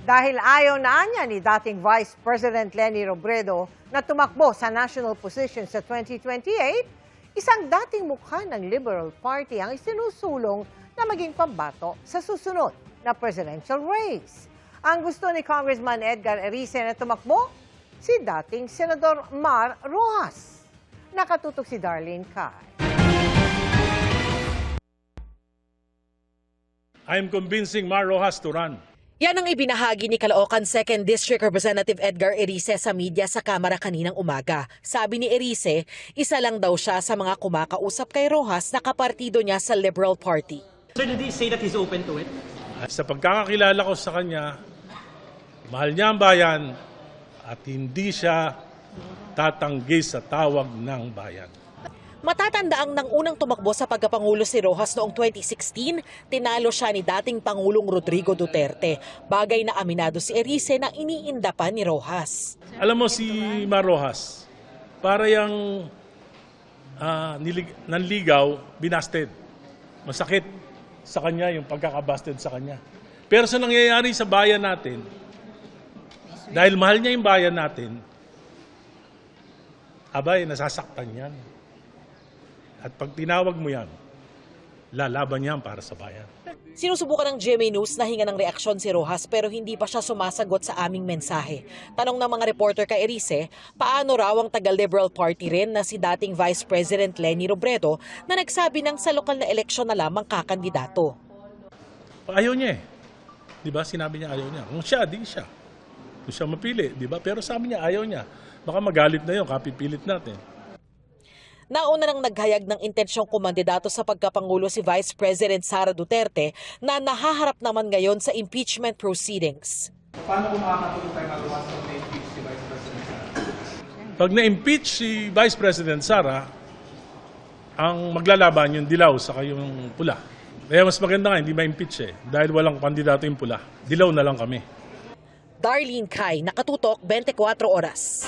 Dahil ayaw na niya ni dating Vice President Leni Robredo na tumakbo sa national position sa 2028, isang dating mukha ng Liberal Party ang isinusulong na maging pambato sa susunod na presidential race. Ang gusto ni Congressman Edgar Erice na tumakbo, si dating Senador Mar Rojas. Nakatutok si Darlene Kai. I am convincing Mar Rojas to run. Yan ang ibinahagi ni Caloocan 2nd District Representative Edgar Erice sa media sa Kamara kaninang umaga. Sabi ni Erice, isa lang daw siya sa mga kumakausap kay Rojas na kapartido niya sa Liberal Party. Sir, did he say that he's open to it? Sa pagkakakilala ko sa kanya, mahal niya ang bayan at hindi siya tatanggi sa tawag ng bayan. Matatandaang nang unang tumakbo sa pagkapangulo si Rojas noong 2016, tinalo siya ni dating Pangulong Rodrigo Duterte. Bagay na aminado si Erice na iniinda pa ni Rojas. Alam mo si Mar Rojas, para yung nanligaw, binasted. Masakit sa kanya yung pagkakabasted sa kanya. Pero sa nangyayari sa bayan natin, dahil mahal niya yung bayan natin, abay, nasasaktan yan. At pag tinawag mo yan, lalaban yan para sa bayan. Sinusubukan ng GMA News na hinga ng reaksyon si Rojas pero hindi pa siya sumasagot sa aming mensahe. Tanong ng mga reporter kay Erice, paano raw ang taga-Liberal Party rin na si dating Vice President Leni Robredo na nagsabi ng sa lokal na eleksyon na lamang kakandidato. Ayaw niya eh. Di ba? Sinabi niya ayaw niya. Kung siya, di siya. Kung siya mapili, di ba? Pero sabi niya ayaw niya. Baka magalit na yun, kapipilit natin. Nauna nang naghayag ng intensyong kumandidato sa pagkapangulo si Vice President Sara Duterte na nahaharap naman ngayon sa impeachment proceedings. Paano kung makakatulong tayo magawa sa na-impeach si Vice President Sara? Pag na-impeach si Vice President Sara, ang maglalaban yung dilaw sa yung pula. Kaya mas maganda nga, hindi ma-impeach eh. Dahil walang kandidato yung pula. Dilaw na lang kami. Darlene Kai, Nakatutok, 24 Oras.